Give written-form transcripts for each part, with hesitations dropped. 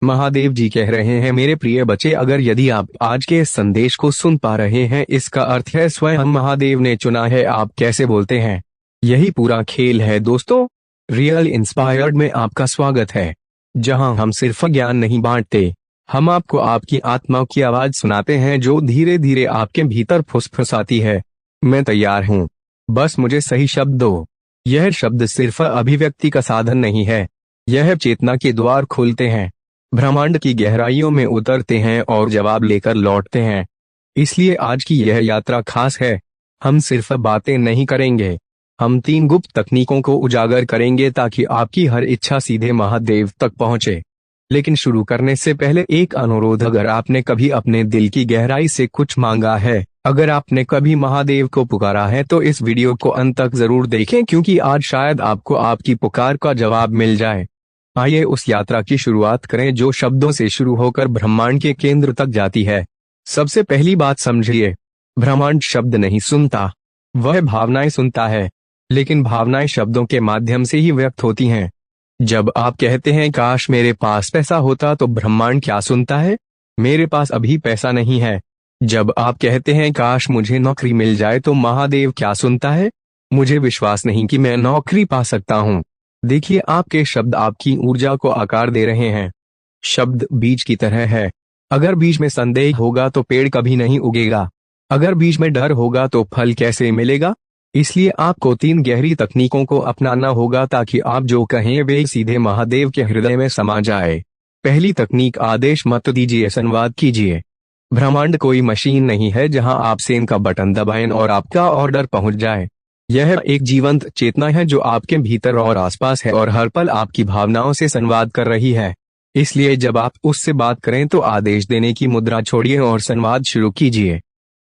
महादेव जी कह रहे हैं, मेरे प्रिय बच्चे, अगर यदि आप आज के इस संदेश को सुन पा रहे हैं, इसका अर्थ है स्वयं महादेव ने चुना है आप कैसे बोलते हैं। यही पूरा खेल है दोस्तों। रियल इंस्पायर्ड में आपका स्वागत है, जहां हम सिर्फ ज्ञान नहीं बांटते, हम आपको आपकी आत्मा की आवाज सुनाते हैं जो धीरे धीरे आपके भीतर फुसफुसाती है। मैं तैयार हूं, बस मुझे सही शब्द दो। यह शब्द सिर्फ अभिव्यक्ति का साधन नहीं है, यह चेतना के द्वार खोलते हैं, ब्रह्मांड की गहराइयों में उतरते हैं और जवाब लेकर लौटते हैं। इसलिए आज की यह यात्रा खास है। हम सिर्फ बातें नहीं करेंगे, हम 3 गुप्त तकनीकों को उजागर करेंगे ताकि आपकी हर इच्छा सीधे महादेव तक पहुंचे। लेकिन शुरू करने से पहले एक अनुरोध, अगर आपने कभी अपने दिल की गहराई से कुछ मांगा है, अगर आपने कभी महादेव को पुकारा है, तो इस वीडियो को अंत तक जरूर देखें, क्योंकि आज शायद आपको आपकी पुकार का जवाब मिल जाए। आइए उस यात्रा की शुरुआत करें जो शब्दों से शुरू होकर ब्रह्मांड के केंद्र तक जाती है। सबसे पहली बात समझिए, ब्रह्मांड शब्द नहीं सुनता, वह भावनाएं सुनता है। लेकिन भावनाएं शब्दों के माध्यम से ही व्यक्त होती हैं। जब आप कहते हैं काश मेरे पास पैसा होता, तो ब्रह्मांड क्या सुनता है? मेरे पास अभी पैसा नहीं है। जब आप कहते हैं काश मुझे नौकरी मिल जाए, तो महादेव क्या सुनता है? मुझे विश्वास नहीं कि मैं नौकरी पा सकता हूँ। देखिए, आपके शब्द आपकी ऊर्जा को आकार दे रहे हैं। शब्द बीज की तरह है। अगर बीज में संदेह होगा तो पेड़ कभी नहीं उगेगा। अगर बीज में डर होगा तो फल कैसे मिलेगा? इसलिए आपको 3 गहरी तकनीकों को अपनाना होगा ताकि आप जो कहें वे सीधे महादेव के हृदय में समा जाए। पहली तकनीक, आदेश मत दीजिए, संवाद कीजिए। ब्रह्मांड कोई मशीन नहीं है जहां आप सेंड का बटन दबाएं और आपका ऑर्डर पहुंच जाए। यह एक जीवंत चेतना है जो आपके भीतर और आसपास है और हर पल आपकी भावनाओं से संवाद कर रही है। इसलिए जब आप उससे बात करें तो आदेश देने की मुद्रा छोड़िए और संवाद शुरू कीजिए।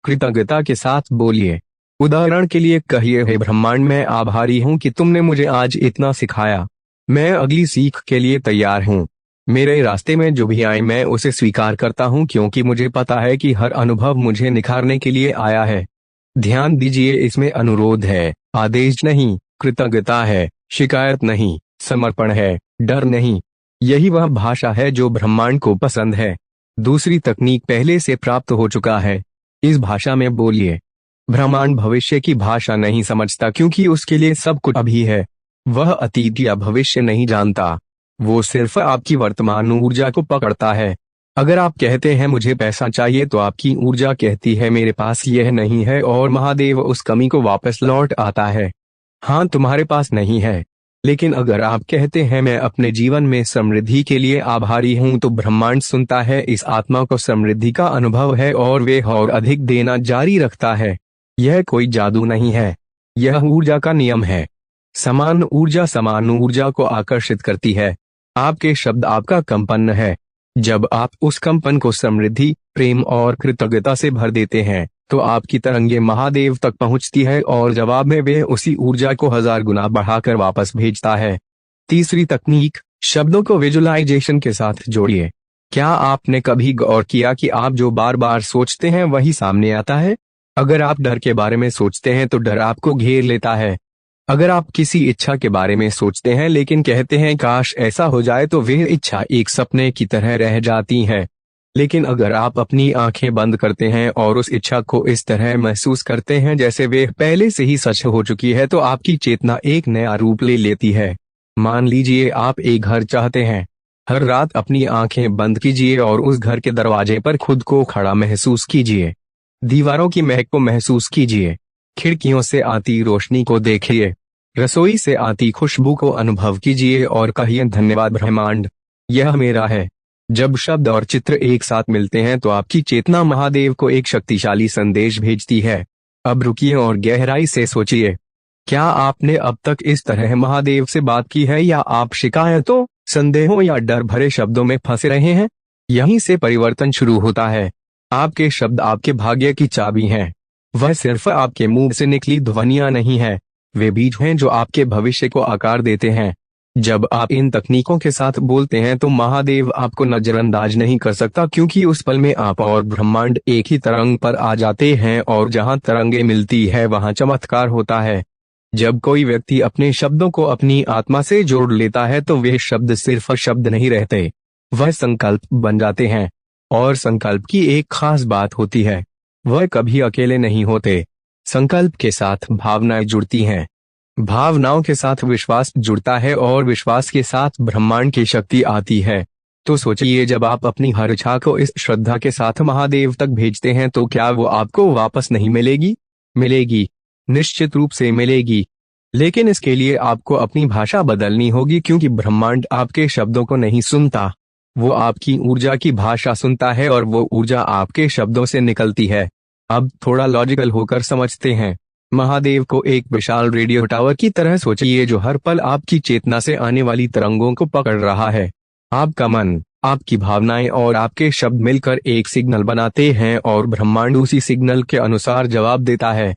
कृतज्ञता के साथ बोलिए। उदाहरण के लिए कहिए, हे ब्रह्मांड, मैं आभारी हूं कि तुमने मुझे आज इतना सिखाया। मैं अगली सीख के लिए तैयार हूं। मेरे रास्ते में जो भी आए मैं उसे स्वीकार करता हूं, क्योंकि मुझे पता है कि हर अनुभव मुझे निखारने के लिए आया है। ध्यान दीजिए, इसमें अनुरोध है, आदेश नहीं। कृतज्ञता है, शिकायत नहीं। समर्पण है, डर नहीं। यही वह भाषा है जो ब्रह्मांड को पसंद है। दूसरी तकनीक, पहले से प्राप्त हो चुका है। इस भाषा में बोलिए। ब्रह्मांड भविष्य की भाषा नहीं समझता, क्योंकि उसके लिए सब कुछ अभी है। वह अतीत या भविष्य नहीं जानता, वो सिर्फ आपकी वर्तमान ऊर्जा को पकड़ता है। अगर आप कहते हैं मुझे पैसा चाहिए, तो आपकी ऊर्जा कहती है मेरे पास यह नहीं है, और महादेव उस कमी को वापस लौट आता है। हाँ, तुम्हारे पास नहीं है। लेकिन अगर आप कहते हैं मैं अपने जीवन में समृद्धि के लिए आभारी हूँ, तो ब्रह्मांड सुनता है। इस आत्मा को समृद्धि का अनुभव है और वे और अधिक देना जारी रखता है। यह कोई जादू नहीं है, यह ऊर्जा का नियम है। समान ऊर्जा को आकर्षित करती है। आपके शब्द आपका कंपन है। जब आप उस कंपन को समृद्धि, प्रेम और कृतज्ञता से भर देते हैं, तो आपकी तरंगे महादेव तक पहुंचती है और जवाब में वे उसी ऊर्जा को 1000 गुना बढ़ाकर वापस भेजता है। तीसरी तकनीक, शब्दों को विजुअलाइजेशन के साथ जोड़िए। क्या आपने कभी गौर किया कि आप जो बार बार सोचते हैं वही सामने आता है? अगर आप डर के बारे में सोचते हैं तो डर आपको घेर लेता है। अगर आप किसी इच्छा के बारे में सोचते हैं लेकिन कहते हैं काश ऐसा हो जाए, तो वह इच्छा एक सपने की तरह रह जाती है। लेकिन अगर आप अपनी आंखें बंद करते हैं और उस इच्छा को इस तरह महसूस करते हैं जैसे वे पहले से ही सच हो चुकी है, तो आपकी चेतना एक नया रूप ले लेती है। मान लीजिए आप एक घर चाहते हैं। हर रात अपनी आंखें बंद कीजिए और उस घर के दरवाजे पर खुद को खड़ा महसूस कीजिए। दीवारों की महक को महसूस कीजिए। खिड़कियों से आती रोशनी को देखिए। रसोई से आती खुशबू को अनुभव कीजिए और कहिए, धन्यवाद ब्रह्मांड, यह मेरा है। जब शब्द और चित्र एक साथ मिलते हैं तो आपकी चेतना महादेव को एक शक्तिशाली संदेश भेजती है। अब रुकिए और गहराई से सोचिए, क्या आपने अब तक इस तरह महादेव से बात की है, या आप शिकायतों, संदेहों या डर भरे शब्दों में फंसे रहे हैं? यहीं से परिवर्तन शुरू होता है। आपके शब्द आपके भाग्य की चाबी हैं। वह सिर्फ आपके मुंह से निकली ध्वनियां नहीं है, वे बीज हैं जो आपके भविष्य को आकार देते हैं। जब आप इन तकनीकों के साथ बोलते हैं तो महादेव आपको नजरअंदाज नहीं कर सकता, क्योंकि उस पल में आप और ब्रह्मांड एक ही तरंग पर आ जाते हैं, और जहां तरंगे मिलती है वहां चमत्कार होता है। जब कोई व्यक्ति अपने शब्दों को अपनी आत्मा से जोड़ लेता है तो वे शब्द सिर्फ शब्द नहीं रहते, वह संकल्प बन जाते हैं। और संकल्प की एक खास बात होती है, वह कभी अकेले नहीं होते। संकल्प के साथ भावनाएं जुड़ती हैं, भावनाओं के साथ विश्वास जुड़ता है और विश्वास के साथ ब्रह्मांड की शक्ति आती है। तो सोचिए, जब आप अपनी हर इच्छा को इस श्रद्धा के साथ महादेव तक भेजते हैं तो क्या वो आपको वापस नहीं मिलेगी? मिलेगी, निश्चित रूप से मिलेगी। लेकिन इसके लिए आपको अपनी भाषा बदलनी होगी, क्योंकि ब्रह्मांड आपके शब्दों को नहीं सुनता, वो आपकी ऊर्जा की भाषा सुनता है और वो ऊर्जा आपके शब्दों से निकलती है। अब थोड़ा लॉजिकल होकर समझते हैं। महादेव को एक विशाल रेडियो टावर की तरह सोचिए, जो हर पल आपकी चेतना से आने वाली तरंगों को पकड़ रहा है। आपका मन, आपकी भावनाएं और आपके शब्द मिलकर एक सिग्नल बनाते हैं और ब्रह्मांड उसी सिग्नल के अनुसार जवाब देता है।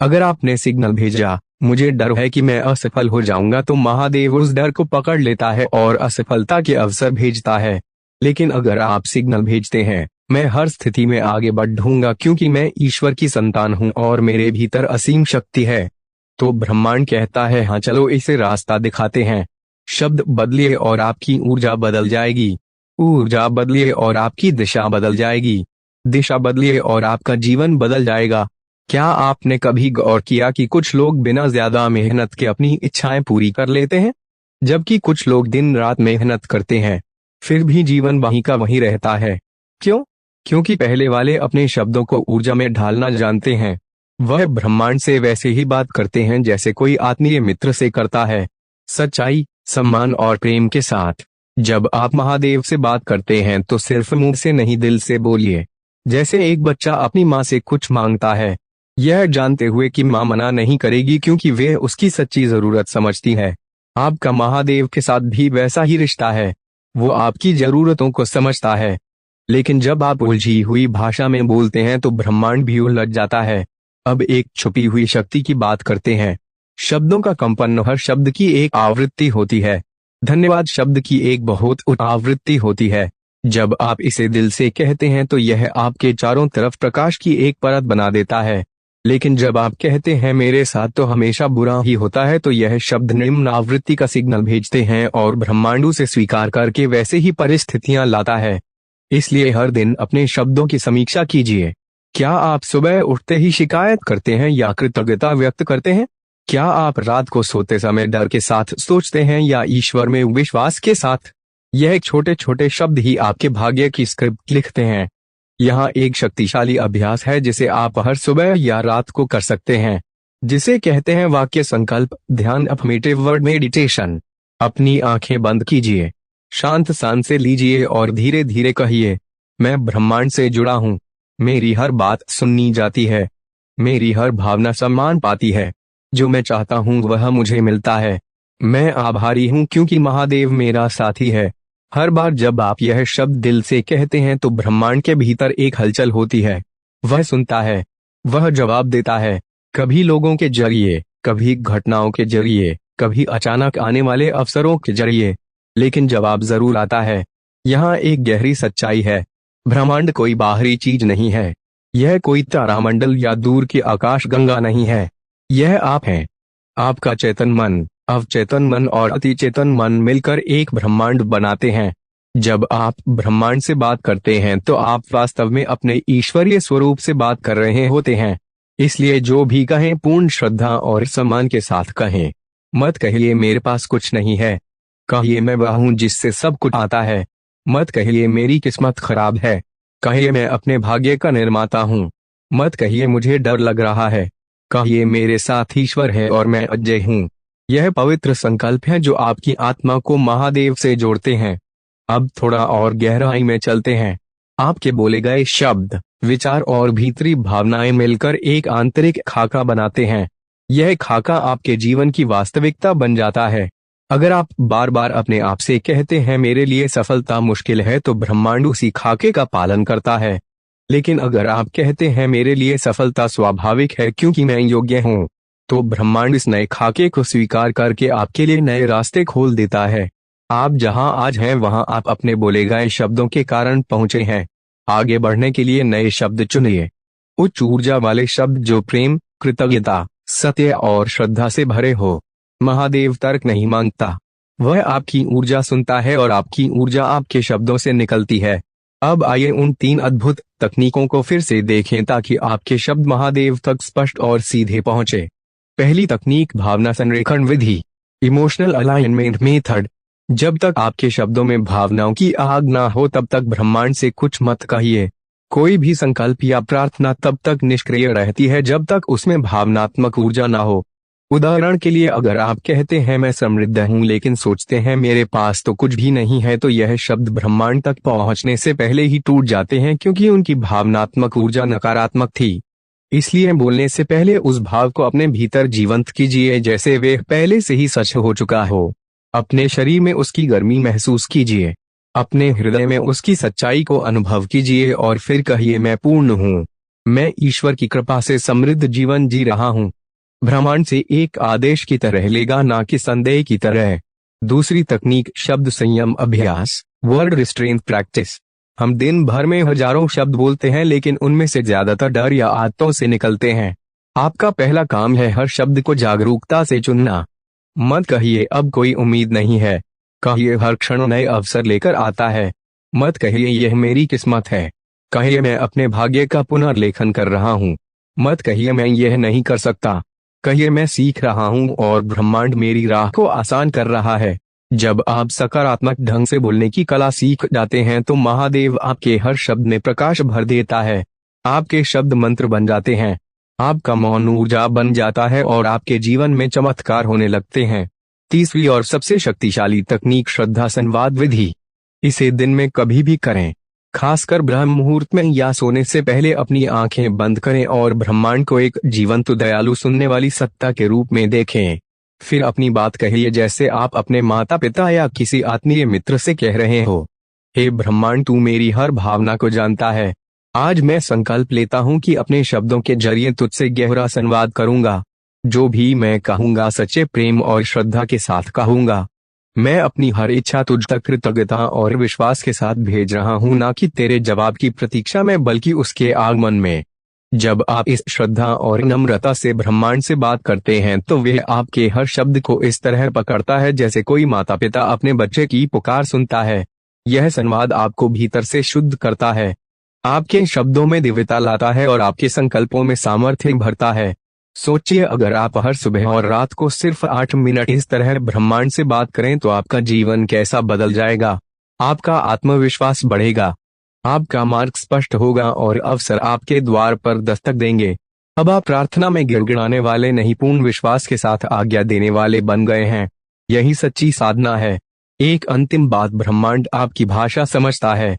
अगर आपने सिग्नल भेजा, मुझे डर है कि मैं असफल हो जाऊंगा, तो महादेव उस डर को पकड़ लेता है और असफलता के अवसर भेजता है। लेकिन अगर आप सिग्नल भेजते हैं, मैं हर स्थिति में आगे बढ़ूंगा क्योंकि मैं ईश्वर की संतान हूं और मेरे भीतर असीम शक्ति है, तो ब्रह्मांड कहता है, हाँ चलो इसे रास्ता दिखाते हैं। शब्द बदलिए और आपकी ऊर्जा बदल जाएगी। ऊर्जा बदलिए और आपकी दिशा बदल जाएगी। दिशा बदलिए और आपका जीवन बदल जाएगा। क्या आपने कभी गौर किया कि कुछ लोग बिना ज्यादा मेहनत के अपनी इच्छाएं पूरी कर लेते हैं, जबकि कुछ लोग दिन रात मेहनत करते हैं, फिर भी जीवन वहीं का वहीं रहता है? क्यों? क्योंकि पहले वाले अपने शब्दों को ऊर्जा में ढालना जानते हैं। वह ब्रह्मांड से वैसे ही बात करते हैं जैसे कोई आत्मीय मित्र से करता है, सच्चाई, सम्मान और प्रेम के साथ। जब आप महादेव से बात करते हैं तो सिर्फ मुंह से नहीं, दिल से बोलिए। जैसे एक बच्चा अपनी माँ से कुछ मांगता है, यह जानते हुए कि माँ मना नहीं करेगी क्योंकि वे उसकी सच्ची जरूरत समझती है। आपका महादेव के साथ भी वैसा ही रिश्ता है, वो आपकी जरूरतों को समझता है। लेकिन जब आप उलझी हुई भाषा में बोलते हैं तो ब्रह्मांड भी उलझ जाता है। अब एक छुपी हुई शक्ति की बात करते हैं। शब्दों का कंपन हर शब्द की एक आवृत्ति होती है। धन्यवाद शब्द की एक बहुत उच्च आवृत्ति होती है। जब आप इसे दिल से कहते हैं तो यह आपके चारों तरफ प्रकाश की एक परत बना देता है। लेकिन जब आप कहते हैं मेरे साथ तो हमेशा बुरा ही होता है, तो यह शब्द निम्न आवृत्ति का सिग्नल भेजते हैं और ब्रह्मांड उसे स्वीकार करके वैसे ही परिस्थितियां लाता है। इसलिए हर दिन अपने शब्दों की समीक्षा कीजिए। क्या आप सुबह उठते ही शिकायत करते हैं या कृतज्ञता व्यक्त करते हैं? क्या आप रात को सोते समय डर के साथ सोचते हैं या ईश्वर में विश्वास के साथ? यह छोटे छोटे शब्द ही आपके भाग्य की स्क्रिप्ट लिखते हैं। यहाँ एक शक्तिशाली अभ्यास है जिसे आप हर सुबह या रात को कर सकते हैं, जिसे कहते हैं वाक्य संकल्प ध्यान, अफर्मेटिव वर्ड मेडिटेशन। अपनी आंखें बंद कीजिए, शांत सांसें लीजिए और धीरे धीरे कहिए, मैं ब्रह्मांड से जुड़ा हूँ। मेरी हर बात सुनी जाती है, मेरी हर भावना सम्मान पाती है, जो मैं चाहता हूँ वह मुझे मिलता है। मैं आभारी हूँ क्योंकि महादेव मेरा साथी है। हर बार जब आप यह शब्द दिल से कहते हैं तो ब्रह्मांड के भीतर एक हलचल होती है। वह सुनता है, वह जवाब देता है, कभी लोगों के जरिए, कभी घटनाओं के जरिए, कभी अचानक आने वाले अवसरों के जरिए, लेकिन जवाब जरूर आता है। यहाँ एक गहरी सच्चाई है, ब्रह्मांड कोई बाहरी चीज नहीं है, यह कोई तारामंडल या दूर की आकाश गंगा नहीं है, यह आप हैं। आपका चेतन मन, अवचेतन मन और अतिचेतन मन मिलकर एक ब्रह्मांड बनाते हैं। जब आप ब्रह्मांड से बात करते हैं तो आप वास्तव में अपने ईश्वरीय स्वरूप से बात कर रहे होते हैं। इसलिए जो भी कहें पूर्ण श्रद्धा और सम्मान के साथ कहें। मत कहिए मेरे पास कुछ नहीं है, कहिए मैं वह हूं जिससे सब कुछ आता है। मत कहिए मेरी किस्मत खराब है, कहिए मैं अपने भाग्य का निर्माता हूँ। मत कहिए मुझे डर लग रहा है, कहिए मेरे साथ ईश्वर है और मैं अजय हूँ। यह पवित्र संकल्प है जो आपकी आत्मा को महादेव से जोड़ते हैं। अब थोड़ा और गहराई में चलते हैं। आपके बोले गए शब्द, विचार और भीतरी भावनाएं मिलकर एक आंतरिक खाका बनाते हैं। यह खाका आपके जीवन की वास्तविकता बन जाता है। अगर आप बार बार अपने आप से कहते हैं मेरे लिए सफलता मुश्किल है, तो ब्रह्मांड उसी खाके का पालन करता है। लेकिन अगर आप कहते हैं मेरे लिए सफलता स्वाभाविक है क्योंकि मैं योग्य हूँ, तो ब्रह्मांड इस नए खाके को स्वीकार करके आपके लिए नए रास्ते खोल देता है। आप जहां आज हैं वहां आप अपने बोले गए शब्दों के कारण पहुंचे हैं। आगे बढ़ने के लिए नए शब्द चुनिए, उच्च ऊर्जा वाले शब्द जो प्रेम, कृतज्ञता, सत्य और श्रद्धा से भरे हो। महादेव तर्क नहीं मांगता, वह आपकी ऊर्जा सुनता है और आपकी ऊर्जा आपके शब्दों से निकलती है। अब आइए उन 3 अद्भुत तकनीकों को फिर से देखें ताकि आपके शब्द महादेव तक स्पष्ट और सीधे पहुंचे। पहली तकनीक, भावना संरेखण विधि, इमोशनल अलाइनमेंट मेथड। जब तक आपके शब्दों में भावनाओं की आग ना हो तब तक ब्रह्मांड से कुछ मत कहिए। कोई भी संकल्प या प्रार्थना तब तक निष्क्रिय रहती है जब तक उसमें भावनात्मक ऊर्जा ना हो। उदाहरण के लिए, अगर आप कहते हैं मैं समृद्ध हूं लेकिन सोचते हैं मेरे पास तो कुछ भी नहीं है, तो यह शब्द ब्रह्मांड तक पहुंचने से पहले ही टूट जाते हैं क्योंकि उनकी भावनात्मक ऊर्जा नकारात्मक थी। इसलिए बोलने से पहले उस भाव को अपने भीतर जीवंत कीजिए जैसे वे पहले से ही सच हो चुका हो। अपने शरीर में उसकी गर्मी महसूस कीजिए, अपने हृदय में उसकी सच्चाई को अनुभव कीजिए और फिर कहिए मैं पूर्ण हूँ, मैं ईश्वर की कृपा से समृद्ध जीवन जी रहा हूँ। ब्रह्मांड से एक आदेश की तरह लेगा, ना कि संदेह की तरह। दूसरी तकनीक, शब्द संयम अभ्यास, वर्ड रिस्ट्रेंट प्रैक्टिस। हम दिन भर में हजारों शब्द बोलते हैं लेकिन उनमें से ज्यादातर डर या आदतों से निकलते हैं। आपका पहला काम है हर शब्द को जागरूकता से चुनना। मत कहिए अब कोई उम्मीद नहीं है, कहिए हर क्षण नए अवसर लेकर आता है। मत कहिए यह मेरी किस्मत है, कहिए मैं अपने भाग्य का पुनर्लेखन कर रहा हूँ। मत कहिए मैं यह नहीं कर सकता, कहिए मैं सीख रहा हूँ और ब्रह्मांड मेरी राह को आसान कर रहा है। जब आप सकारात्मक ढंग से बोलने की कला सीख जाते हैं तो महादेव आपके हर शब्द में प्रकाश भर देता है। आपके शब्द मंत्र बन जाते हैं, आपका मौन ऊर्जा बन जाता है और आपके जीवन में चमत्कार होने लगते हैं। तीसरी और सबसे शक्तिशाली तकनीक, श्रद्धा संवाद विधि। इसे दिन में कभी भी करें, खासकर ब्रह्म मुहूर्त में या सोने से पहले अपनी आंखें बंद करें और ब्रह्मांड को एक जीवंत दयालु सुनने वाली सत्ता के रूप में देखें। फिर अपनी बात कहिए जैसे आप अपने माता पिता या किसी आत्मीय मित्र से कह रहे हो, हे ब्रह्मांड, तू मेरी हर भावना को जानता है। आज मैं संकल्प लेता हूँ कि अपने शब्दों के जरिए तुझसे गहरा संवाद करूंगा। जो भी मैं कहूंगा सच्चे प्रेम और श्रद्धा के साथ कहूंगा। मैं अपनी हर इच्छा तुझ तक कृतज्ञता और विश्वास के साथ भेज रहा हूँ, ना कि तेरे जवाब की प्रतीक्षा में बल्कि उसके आगमन में। जब आप इस श्रद्धा और नम्रता से ब्रह्मांड से बात करते हैं तो वह आपके हर शब्द को इस तरह पकड़ता है जैसे कोई माता पिता अपने बच्चे की पुकार सुनता है। यह संवाद आपको भीतर से शुद्ध करता है, आपके शब्दों में दिव्यता लाता है और आपके संकल्पों में सामर्थ्य भरता है। सोचिए, अगर आप हर सुबह और रात को सिर्फ 8 मिनट इस तरह ब्रह्मांड से बात करें तो आपका जीवन कैसा बदल जाएगा। आपका आत्मविश्वास बढ़ेगा, आपका मार्ग स्पष्ट होगा और अवसर आपके द्वार पर दस्तक देंगे। अब आप प्रार्थना में गिड़गिड़ाने वाले नहीं, पूर्ण विश्वास के साथ आज्ञा देने वाले बन गए हैं। यही सच्ची साधना है। एक अंतिम बात, ब्रह्मांड आपकी भाषा समझता है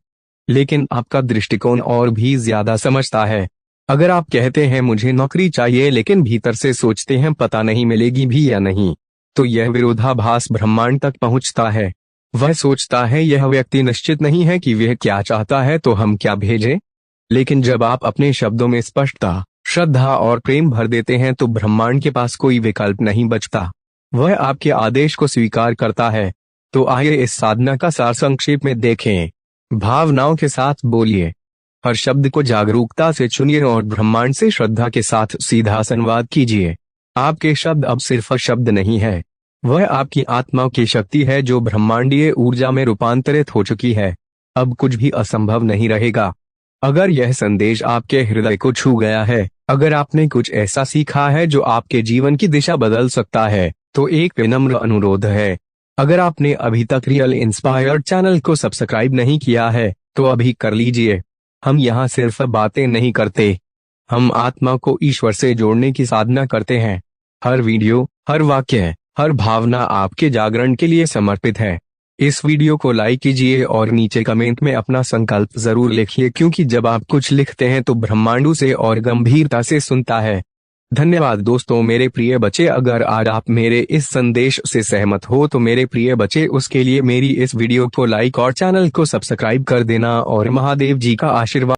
लेकिन आपका दृष्टिकोण और भी ज्यादा समझता है। अगर आप कहते हैं मुझे नौकरी चाहिए लेकिन भीतर से सोचते हैं पता नहीं मिलेगी भी या नहीं, तो यह विरोधाभास ब्रह्मांड तक पहुंचता है। वह सोचता है यह व्यक्ति निश्चित नहीं है कि वह क्या चाहता है, तो हम क्या भेजें। लेकिन जब आप अपने शब्दों में स्पष्टता, श्रद्धा और प्रेम भर देते हैं तो ब्रह्मांड के पास कोई विकल्प नहीं बचता, वह आपके आदेश को स्वीकार करता है। तो आइए इस साधना का सार संक्षेप में देखें। भावनाओं के साथ बोलिए, हर शब्द को जागरूकता से चुनिए और ब्रह्मांड से श्रद्धा के साथ सीधा संवाद कीजिए। आपके शब्द अब सिर्फ शब्द नहीं है, वह आपकी आत्मा की शक्ति है जो ब्रह्मांडीय ऊर्जा में रूपांतरित हो चुकी है। अब कुछ भी असंभव नहीं रहेगा। अगर यह संदेश आपके हृदय को छू गया है, अगर आपने कुछ ऐसा सीखा है जो आपके जीवन की दिशा बदल सकता है, तो एक विनम्र अनुरोध है, अगर आपने अभी तक रियल इंस्पायर्ड चैनल को सब्सक्राइब नहीं किया है तो अभी कर लीजिए। हम यहाँ सिर्फ बातें नहीं करते, हम आत्मा को ईश्वर से जोड़ने की साधना करते हैं। हर वीडियो, हर वाक्य, हर भावना आपके जागरण के लिए समर्पित है। इस वीडियो को लाइक कीजिए और नीचे कमेंट में अपना संकल्प जरूर लिखिए, क्योंकि जब आप कुछ लिखते हैं तो ब्रह्मांड उसे और गंभीरता से सुनता है। धन्यवाद दोस्तों। मेरे प्रिय बच्चे, अगर आज आप मेरे इस संदेश से सहमत हो तो मेरे प्रिय बच्चे उसके लिए मेरी इस वीडियो को लाइक और चैनल को सब्सक्राइब कर देना और महादेव जी का आशीर्वाद